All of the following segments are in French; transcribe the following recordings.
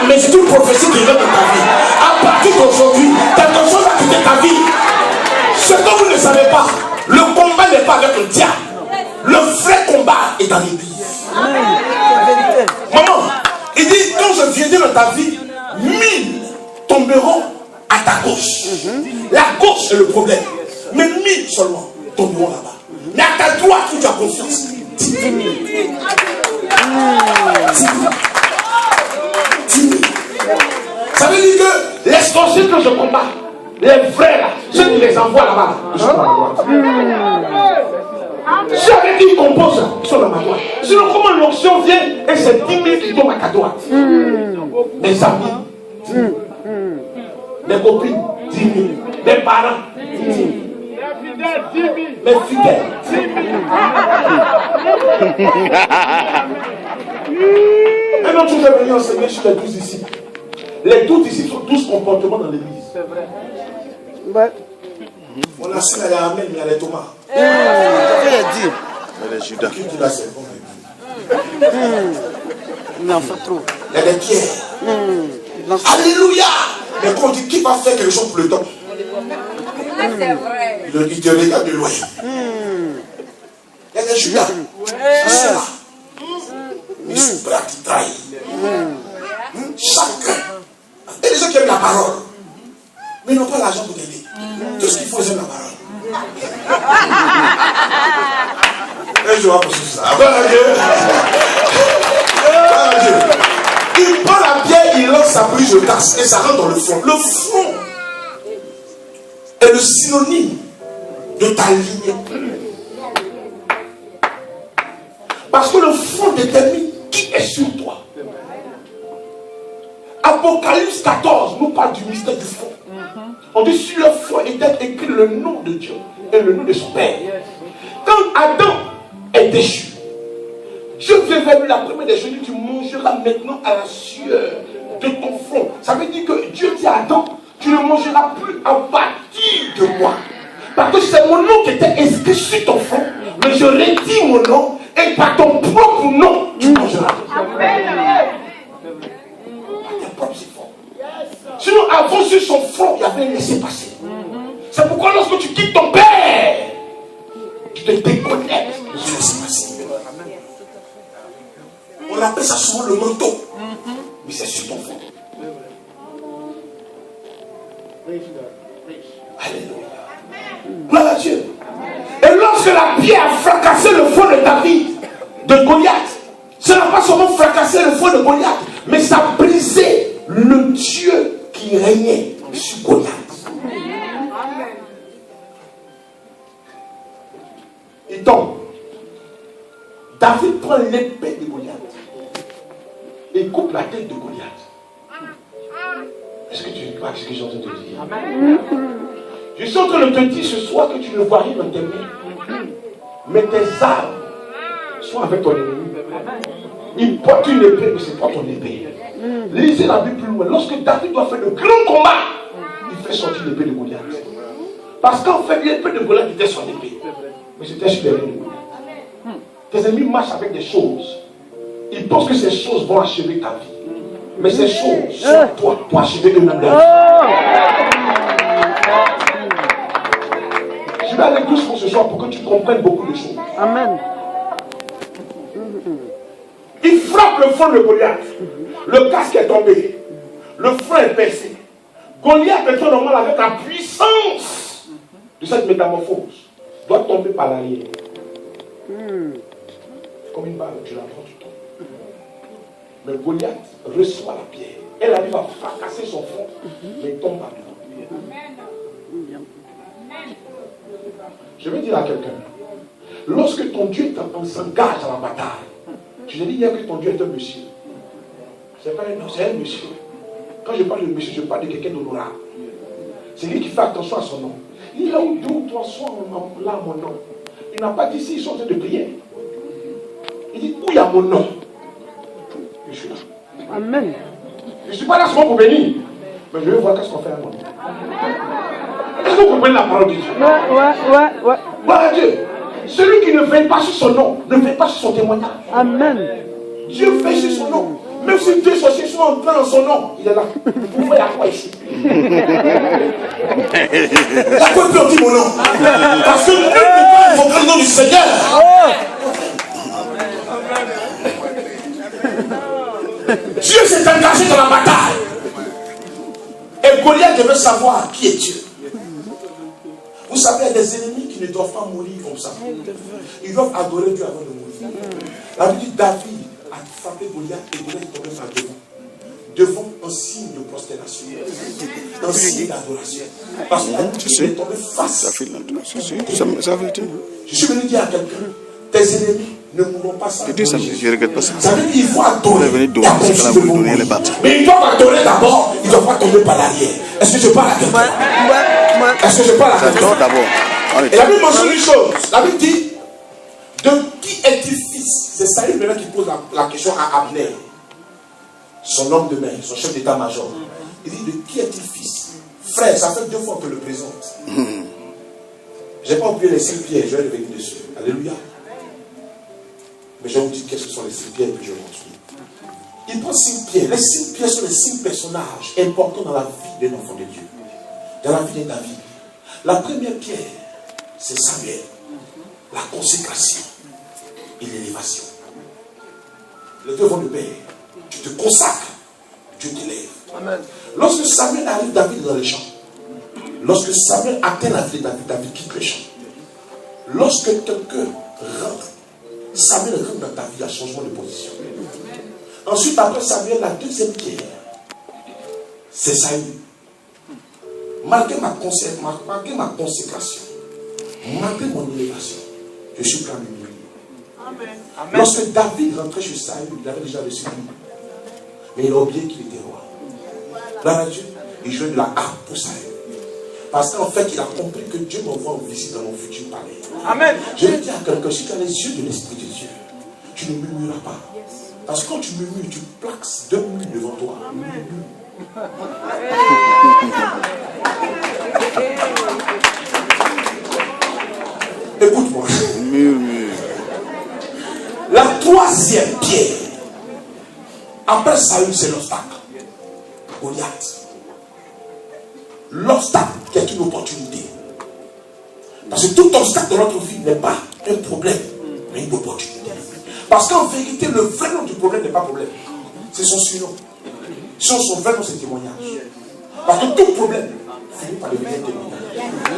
mais c'est une prophétie qui vient de ta vie. À partir d'aujourd'hui, quelque chose a quitté ta vie. Ce que vous ne savez pas, le combat n'est pas avec le diable. Le vrai combat est dans l'église. Maman, il dit, quand je viendrai dans ta vie, 1000 tomberont à ta gauche. La gauche est le problème. Mais 1000 seulement tomberont là-bas. Mais à ta droite, tu as confiance. 10 000. 10 000. Ça veut dire que les sorciers que je combats, les vrais là, ceux qui les envoient là-bas, ils sont dans ma droite. Ceux avec qui ils composent, ils sont dans ma droite. Sinon, comment l'onction vient et c'est 10 000 qui tombent à ta droite? Mes amis, mes copines, 10 000. Mes parents, 10 000. Mes fidèles, 10 000. Un autre jour, j'ai venu enseigner sur les 12 disciples. Les 12 disciples sont 12 comportements dans l'église. C'est vrai. Ouais. On a su, il y a Amen, il y a les Thomas. Il y a les Judas. Il en fait trop. Il y a les Pierre. Alléluia. Mais quand on dit qui va faire quelque chose pour le temps, c'est vrai. Il te regarde de loin. Il y a des Judas. Ils sont là. Ils sont prêts à te trahir. Chacun. Et les gens qui aiment la parole, mais ils n'ont pas l'argent pour t'aider. Tout ce qu'il faut, c'est la parole. Et je vais poursuivre ça. Il prend la pierre, il lance sa pluie, je casse, et ça rentre dans le front. Le front est le synonyme de ta lignée. Parce que le front détermine qui est sur toi. Apocalypse 14 nous parle du mystère du front. On dit sur le front était écrit le nom de Dieu et le nom de son Père. Quand Adam est déchu, Dieu vient vers lui la première des choses, tu mangeras maintenant à la sueur de ton front. Ça veut dire que Dieu dit à Adam, tu ne mangeras plus à partir de moi. Parce que c'est mon nom qui était inscrit sur ton front, mais je retire mon nom et par ton propre nom, tu mangeras. Amen. Sinon, avant sur son front, il y avait un laissez-passer. C'est pourquoi lorsque tu quittes ton père, tu te déconnectes de ce laissez-passer. On appelle ça souvent le manteau, mais c'est sur ton front. Alléluia. Gloire à Dieu. Et lorsque la pierre a fracassé le front de David, de Goliath, ça n'a pas seulement fracassé le front de Goliath, mais ça a brisé le Dieu qui régnait sur Goliath. Et donc, David prend l'épée de Goliath et coupe la tête de Goliath. Est-ce que tu crois ce que j'ai en train de te dire? Amen. Je suis en train de te dire ce soir que tu ne vois rien dans tes mains, mais tes armes sont avec ton ennemi. Il porte une épée, mais ce n'est pas ton épée. Lisez la Bible plus loin. Lorsque David doit faire de grands combats, il fait sortir l'épée de Goliath. Parce qu'en fait, l'épée de Goliath était son épée, mais c'était sur l'épée de Goliath. Tes ennemis marchent avec des choses. Ils pensent que ces choses vont achever ta vie. Mais ces choses sont toi pour achever eux-mêmes leur vie. Je vais aller doucement ce soir pour que tu comprennes beaucoup de choses. Amen. Il frappe le front de Goliath. Le casque est tombé. Le frein est percé. Goliath est normal avec la puissance de cette métamorphose. Doit tomber par l'arrière. Comme une balle, tu la prends, tu tombes. Mais Goliath reçoit la pierre. Elle arrive à fracasser son front, mais il tombe par devant. Je vais dire à quelqu'un, lorsque ton Dieu s'engage à la bataille, je te dis hier que ton Dieu est un monsieur. C'est pas un homme, c'est un monsieur. Quand je parle de monsieur, je parle de quelqu'un d'honorable. C'est lui qui fait attention à son nom. Il est là où 2 ou 3 soirs là mon nom. Il n'a pas dit si ils sont en train de prier. Il dit où il y a mon nom. Je suis là. Amen. Je ne suis pas là seulement pour bénir, mais je vais voir qu'est-ce qu'on fait à mon nom. Est-ce que vous comprenez la parole de Dieu? Ouais. Gloire à Dieu. Celui qui ne veille pas sur son nom, ne veille pas sur son témoignage. Amen. Dieu veille sur son nom. Même si deux sorciers sont en train en son nom, il est là. Vous voyez à quoi ici? La quoi peut dire mon nom? Parce que nul ne peut invoquer le nom du Seigneur. Dieu s'est engagé dans la bataille. Et Goliath devait savoir qui est Dieu. Vous savez, il y a des ennemis qui ne doivent pas mourir comme ça. Ils doivent adorer Dieu avant de mourir. La Bible dit David a frappé Goliath et Goliath est tombé par devant. Devant un signe de prosternation. Un signe d'adoration. Parce qu'il est tombé face. Je suis venu dire à quelqu'un, tes ennemis ne mourront pas sans adorer. Je regrette pas ça. Ça veut dire qu'il faut adorer. Les battre. Mais ils doivent adorer d'abord, ils ne doivent pas tomber par l'arrière. Est-ce que je parle à quelqu'un? Est-ce que je parle à quelqu'un? D'abord. Et la Bible mentionne une chose. La Bible dit, de qui es-tu fils? C'est Saül maintenant qui pose la question à Abner, son homme de main, son chef d'état-major. Il dit, de qui es-tu fils? Frère, ça fait 2 fois que je le présente. Je n'ai pas oublié les 5 pierres, je vais revenir dessus. Alléluia. Mais je vais vous dire qu'est-ce que sont les 5 pierres, puis je continue. Il prend 5 pierres. Les 5 pierres sont les 5 personnages importants dans la vie d'un enfant de Dieu. Dans la vie de David. La première pierre, c'est Samuel. La consécration et l'élévation. Les deux vont de pair. Tu te consacres, Dieu t'élève. Amen. Lorsque Samuel arrive, David dans les champs. Lorsque Samuel atteint la vie de David, David quitte les champs. Lorsque quelqu'un rentre, Samuel rentre dans ta vie, il y a changement de position. Ensuite, après Samuel, la deuxième pierre, c'est Saül. Malgré ma consécration, malgré mon élévation, je suis prêt à m'humilier. Lorsque David rentrait chez Saül, il avait déjà reçu lui. Mais il a oublié qu'il était roi. Là, Dieu, il jouait de la harpe pour Saül. Parce qu'en fait, il a compris que Dieu m'envoie en visite dans mon futur palais. Amen. Je vais dire à quelqu'un, si tu as les yeux de l'Esprit de Dieu, tu ne murmureras pas. Parce que quand tu murmures, tu plaques 2 murs devant toi. Amen. Écoute-moi. La troisième pierre, après Saül, c'est l'obstacle. Goliath. L'obstacle qui est une opportunité. Parce que tout obstacle dans notre vie n'est pas un problème, mais une opportunité. Parce qu'en vérité, le vrai nom du problème n'est pas problème. C'est son surnom. Son vrai nom, c'est témoignage. Parce que tout problème finit par devenir témoignage.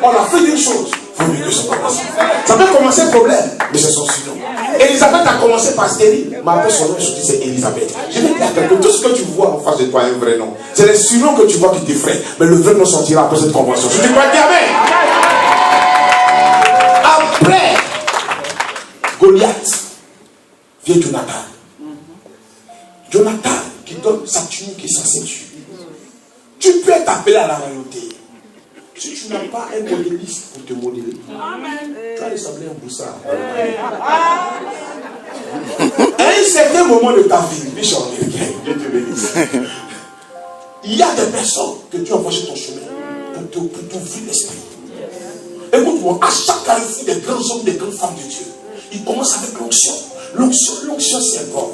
On a fait une chose, il faut mieux que ça commence. Ça peut commencer problème, mais c'est son surnom. Elisabeth a commencé par stérile, mais après son nom, je dis c'est Elisabeth. Je vais dire à quelqu'un, tout ce que tu vois en face de toi a un vrai nom. C'est les surnoms que tu vois qui t'effraient, mais le vrai nom sortira après cette convention. Je dis pas dire amen. Après Goliath, vient Jonathan. Jonathan qui donne sa tunique et sa ceinture. Tu peux être appelé à la royauté. Si tu n'as pas un modéliste pour te modeler, tu vas ressembler à un boussard. À un certain moment de ta vie, Bishop, Dieu te bénisse. Il y a des personnes que Dieu envoie sur ton chemin pour t'ouvrir l'esprit. Écoute-moi, à chaque carrefour des grands hommes, des grandes femmes de Dieu, il commence avec l'onction. L'onction, c'est bon.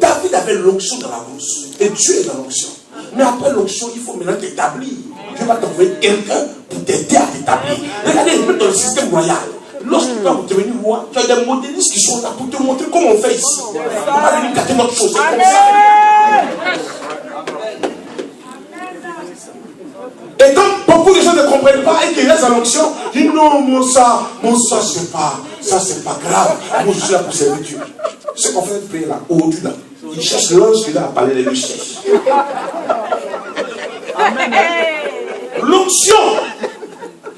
David avait l'onction dans la bouche. Et Dieu est dans l'onction. Mais après l'onction, il faut maintenant t'établir. Dieu va t'envoyer quelqu'un pour t'aider à t'établir. Regardez, même dans le système royal, lorsque tu vas devenir roi, tu as des modélistes qui sont là pour te montrer comment on fait ici. On va venir gâter notre chose. C'est comme ça. Et quand beaucoup de gens ne comprennent pas et qu'ils restent à l'onction, ils disent non, ça c'est pas grave. Moi je suis là pour servir Dieu. Ce qu'on fait prier là, au-dessus là, ils cherchent l'ange qui est là à parler, les lui cherchent. L'onction,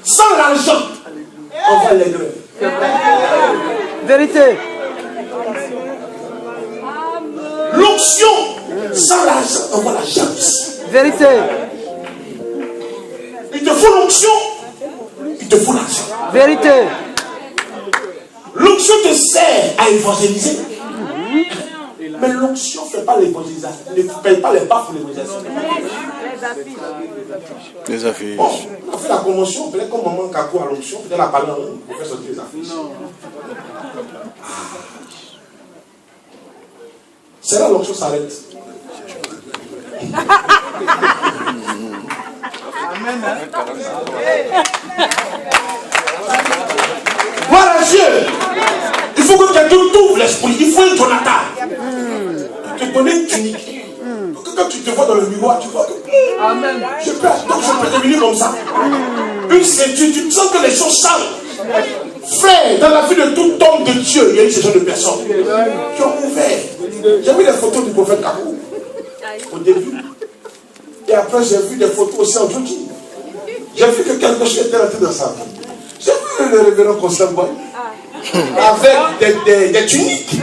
sans l'argent, on va les grèves. Vérité. L'onction, sans l'argent, on va la chance. Vérité. Il te faut l'onction, il te faut l'argent. Vérité. L'onction te sert à évangéliser. Mais l'onction ne fait pas l'évangélisation. Ne paye pas les pas pour l'évangélisation. Les affiches. Bon, on a fait la convention, peut-être comme maman Kakou à l'onction, peut-être la parler en langue pour faire sortir les affiches. C'est là l'onction s'arrête. Voilà Dieu. Il faut que quelqu'un t'ouvre l'esprit. Il faut un Jonathan. Tu te connais une tunique. Quand tu te vois dans le miroir, tu vois que je peux devenir comme ça. Une ceinture, tu sens que les choses changent. Frère, dans la vie de tout homme de Dieu, il y a eu ce genre de personnes qui ont ouvert. J'ai vu les photos du prophète Kakou au début. Et après, j'ai vu des photos aussi en Turquie. J'ai vu que quelque chose était rentré dans sa vie. J'ai vu le révérend Constant Boy avec des tuniques.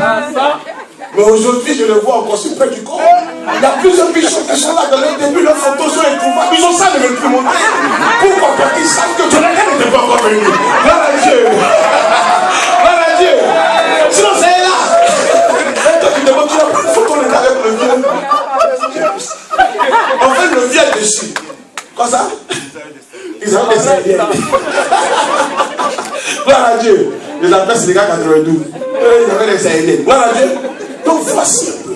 Mais aujourd'hui, je le vois encore si près du corps. Il y a plusieurs bichons qui sont là dans le début, leurs photos sont introuvables. Ils ont ça, ils ne veulent plus montrer. Pourquoi? Parce qu'ils savent que Jonathan n'était pas encore venu. Voilà Dieu. Voilà Dieu. Sinon, c'est là. Et toi, tu te vois, tu n'as pas de photo avec le vieux. En fait, le vieux est dessus. Comme ça? Ils ont des Sahéliens. Voilà Dieu. Les appels, c'est les gars 92. Ils avaient des Sahéliens. Voilà Dieu. Donc voici un peu.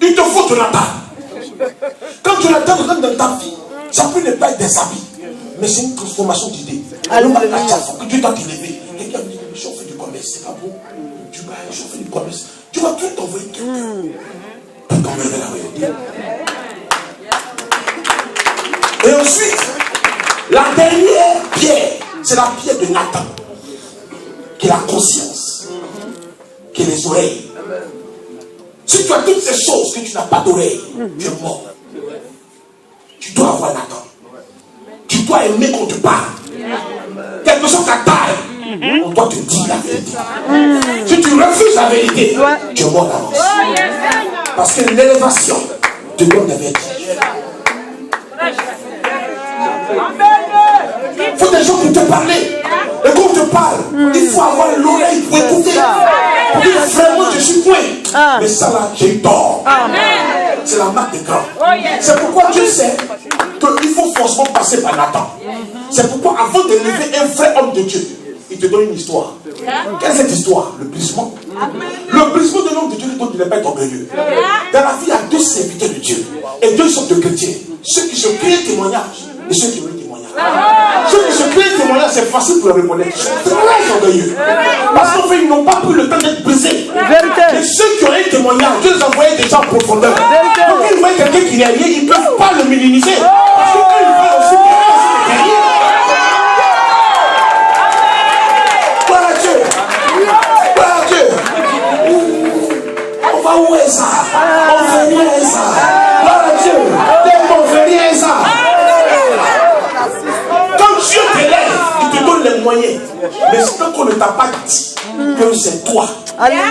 Il te faut Jonathan. Quand Jonathan rentre dans ta vie, ça peut ne pas être des habits, mais c'est une transformation d'idée. Alors, que Dieu t'a élevé. Quelqu'un me dit que je fais du commerce, c'est pas bon. Tu vas, je fais du commerce. Tu vas tout t'envoyer quelqu'un pour t'envoyer vers la royauté. Et ensuite, la dernière pierre, c'est la pierre de Nathan, qui est la conscience, qui est les oreilles. Si tu as toutes ces choses que tu n'as pas d'oreilles, tu es mort. Tu dois avoir Nathan. Tu dois aimer qu'on te parle. Quelle que soit ta taille, on doit te dire la vérité. Si tu refuses la vérité, tu es mort d'avance. Parce que l'élévation te donne la vérité. Il faut des gens pour te parler. Et quand on te parle, il faut avoir l'oreille pour écouter. Pour dire vraiment je suis point. Mais ça là, j'ai eu tort. C'est la marque des grands. C'est pourquoi Dieu sait qu'il faut forcément passer par Nathan. C'est pourquoi avant d'élever un vrai homme de Dieu, il te donne une histoire. Quelle est cette histoire? Le brisement. Le brisement de l'homme de Dieu, il n'est pas être orgueilleux. Dans la vie, il y a deux serviteurs de Dieu. Et deux sortes de chrétiens. Ceux qui se créent témoignage et ceux qui ont un témoignage. Ceux qui se créent témoignage, c'est facile pour les reconnaître. Ils sont très orgueilleux. Parce qu'en fait, ils n'ont pas pris le temps d'être brisés. Et ceux qui ont un témoignage, Dieu les envoyait déjà en profondeur. Donc, ils voient quelqu'un qui est rien, ils ne peuvent pas le minimiser. Parce que quand ils voient aussi quelqu'un, voilà Dieu. Voilà Dieu. On va où est ça? On fait rien ça. Voilà Dieu. On fait rien ça. Quand Dieu t'élève, il te donne les moyens. Mais tant qu'on ne t'a pas dit que c'est toi,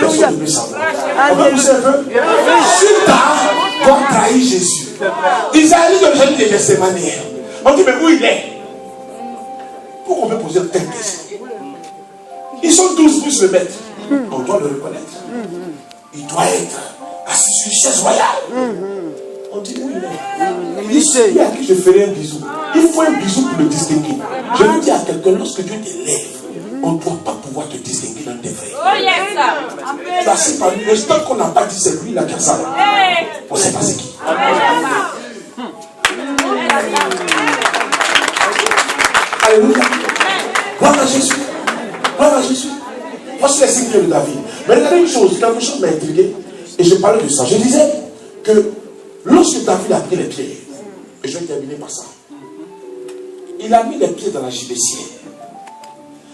personne ne peut savoir. On va pousser un peu. Judas doit trahir Jésus. Isaïe de Jésus de Gethsémane. On dit, mais où il est? Pourquoi on peut poser telle question? Ils sont 12 plus le maître. On doit le reconnaître. Il doit être assis sur une chaise royale. On dit où il est? Ici, à qui je ferai un bisou. Il faut un bisou pour le distinguer. Je veux dire à quelqu'un, lorsque Dieu t'élève, on ne doit pas pouvoir te distinguer dans tes frères. Oh yes. Parce que par l'instant qu'on n'a pas dit c'est lui, il a qu'à ça. On ne sait pas c'est qui. Alléluia. Gloire à Jésus. Gloire à Jésus. Voici les signes de David. Mais regardez une chose, quelque chose m'a intrigué. Et je parlais de ça. Je disais que lorsque David a pris les pieds, et je vais terminer par ça, il a mis les pieds dans la gibecière,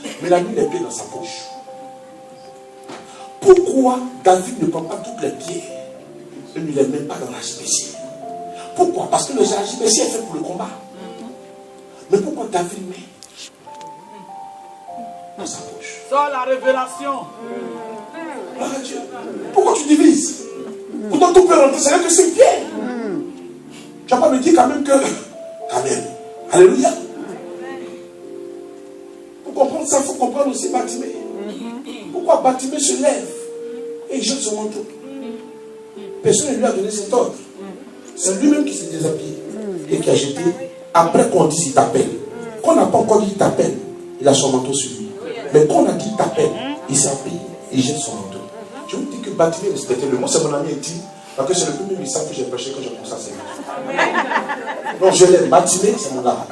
mais il a mis les pieds dans sa poche. Pourquoi David ne prend pas toutes les pierres et ne les met pas dans la gibecière? Pourquoi? Parce que la gibecière est faite pour le combat. Mais pourquoi David met dans sa poche? Sans la révélation. Gloire à Dieu. Pourquoi tu divises? Pourtant tout peut rentrer, c'est là que c'est pierre. Tu vas pas me dire quand même que. Quand même. Alléluia. Pour comprendre ça, il faut comprendre aussi Bartimée. Pourquoi Bartimée se lève et il jette son manteau? Personne ne lui a donné cet ordre. C'est lui-même qui s'est déshabillé et qui a jeté. Après qu'on dise il t'appelle. Qu'on n'a pas encore dit il t'appelle, il a son manteau sur lui. Mais quand on a dit il t'appelle, il s'habille et il jette son manteau. Je vous dis que Bartimée respectait le mot. C'est mon ami intime. Parce que c'est le premier message que j'ai prêché quand j'ai commencé à servir. Non, je l'aime. Matinée, c'est mon art.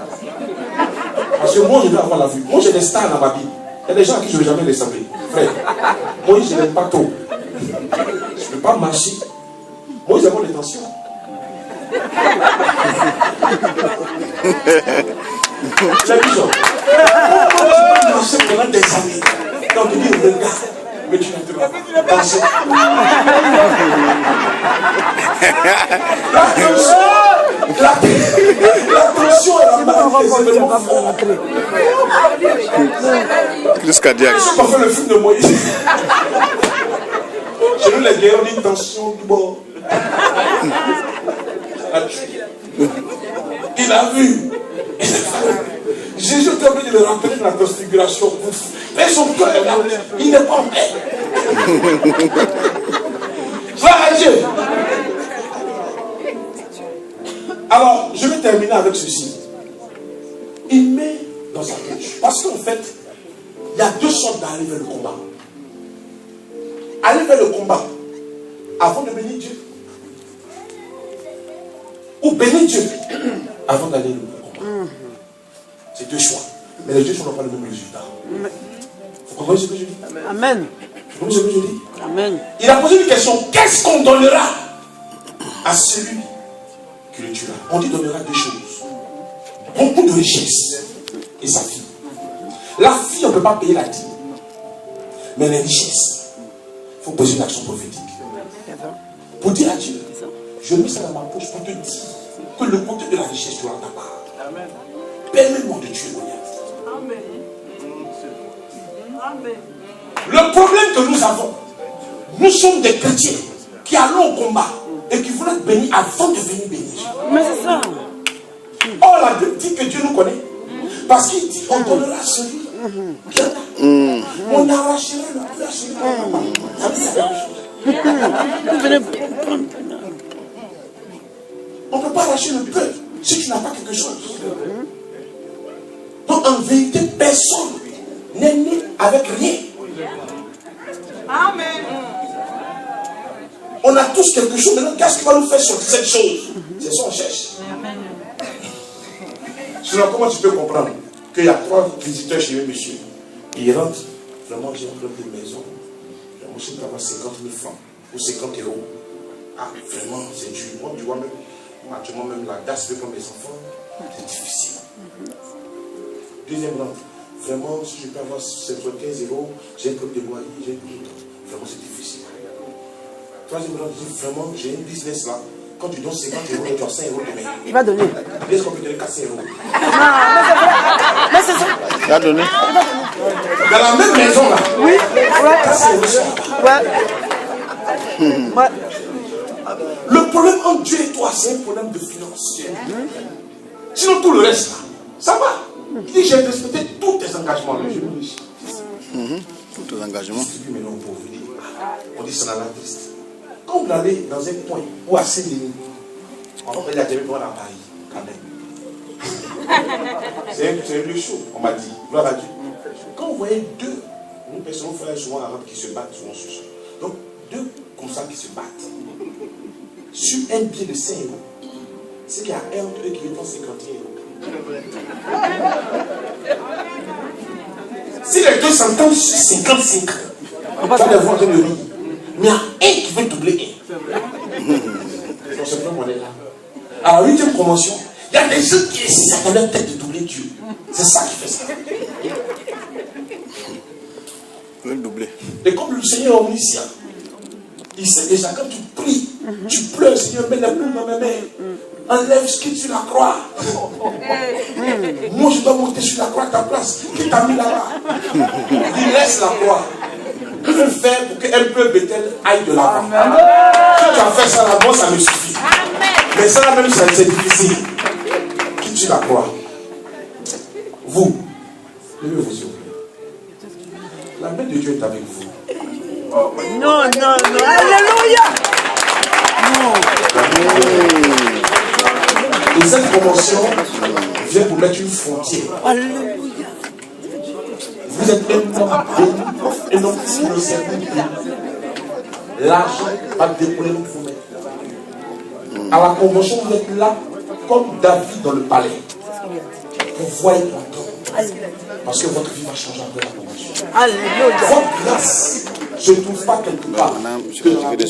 Parce que moi, je veux avoir la vue. Moi, j'ai des stars dans ma vie. Il y a des gens à qui je ne vais jamais les appeler. Frère, moi, je n'aime pas trop. Je ne peux pas marcher. Moi, ils ont des tensions. C'est bizarre. Je peux marcher pendant des années. Quand tu dis, regarde, mais tu ne peux pas danser. La tension et la maladie, c'est vraiment fort. Crise cardiaque. Je suis pas fait le film de Moïse. Chez nous, les guerres, on dit tension du bord. Il a vu. Jésus était obligé de le rappeler de la transfiguration. Mais son cœur est là. Il n'est pas en paix. Gloire à Dieu. Alors, je vais terminer avec ceci. Il met dans sa poche. Parce qu'en fait, il y a deux sortes d'aller vers le combat. Aller vers le combat avant de bénir Dieu. Ou bénir Dieu avant d'aller au combat. C'est deux choix. Mais les deux choix n'ont pas le même résultat. Vous comprenez ce que je dis? Amen. Vous comprenez ce que je dis? Amen. Il a posé une question. Qu'est-ce qu'on donnera à celui qui le tuera? On dit donnera deux choses. Beaucoup de richesses et sa fille. La fille, on ne peut pas payer la dîme. Mais les richesses, il faut poser une action prophétique. Pour dire à Dieu, je mets ça dans ma poche pour te dire que le côté de la richesse, tu auras ta part. Permets-moi de tuer Goliath. Le problème que nous avons, nous sommes des chrétiens qui allons au combat et qui voulaient être bénis avant de venir bénir. Mais c'est ça. Or, la Bible dit que Dieu nous connaît. Parce qu'il dit, on donnera à celui qui en a. On arrachera le peu à celui qui en a. C'est la même chose. On ne peut pas arracher le peu si tu n'as pas quelque chose. Donc en vérité, personne n'est né avec rien. Amen. On a tous quelque chose. Maintenant, qu'est-ce qui va nous faire sortir cette chose? C'est ça qu'on cherche. Sinon, comment tu peux comprendre qu'il y a 3 visiteurs chez eux, monsieur? Ils rentrent, vraiment, j'ai un club de maison. Moi, je dois avoir 50 000 francs ou 50 euros. Ah, vraiment, c'est dur. Moi, tu vois, même, actuellement, même la DAS pour mes enfants, c'est difficile. Deuxième rentre, vraiment, si je peux avoir 75 euros, j'ai un club de loyer, j'ai un club de temps. Vraiment, c'est difficile. Troisième rentre, vraiment, j'ai un business là. Quand tu donnes 50 euros, tu as 5 euros demain. Il va donner. Est-ce qu'on peut donner 4 euros? Non, mais c'est ça. Il a donné. Dans la même maison là. Oui. Ouais. 4 euros ça. Ouais. Le problème entre Dieu et toi, c'est un problème de finance. Sinon, tout le reste là, ça va. Il dit, j'ai respecté tous tes engagements. Je me dis, Tous tes engagements. maintenant, on peut vous dire, on dit, ça n'a la triste. Quand vous allez dans un coin ou à Saint-Denis, on va aller à Québec, à Paris, quand même. C'est un lieu chaud, on m'a dit. Gloire à Dieu. Quand vous voyez une personne, vous faites souvent arabe qui se battent souvent sur ça. Donc, deux comme ça qui se battent. Sur un billet de 5 euros, c'est qu'il y a un d'entre eux qui dépense 51 euros. Si les deux s'entendent sur 55, on va les voir en train de rire. Mais il y a un qui veut doubler un. Donc c'est vraiment on est là. À la 8e promotion, il y a des gens qui essaient quand même peut-être de doubler Dieu. C'est ça qui fait ça. Le doubler. Et comme le Seigneur est omniscient, il sait déjà quand tu pries, tu pleures, Seigneur, mets la plume dans mes mains. Enlève ce qui est sur la croix. Moi, je dois monter sur la croix à ta place. Qui t'a mis là-bas? Il laisse la croix. Il faut faire pour qu'un peu Bethel aille de l'avant. Si tu as fait ça là-bas, ça me suffit. Mais ça là-même, c'est difficile. Qui tue la croix? Vous, levez vos yeux. La main de Dieu est avec vous. Non. Alléluia. Et cette promotion vient pour mettre une frontière. Alléluia. Vous êtes un homme financier. L'argent va décoller de vous-même. À la convention, vous êtes là. comme David dans le palais. Vous voyez longtemps. Parce que votre vie va changer après la conversion. Alléluia. Votre grâce ne se trouve pas quelque part. Maintenant, je que vais te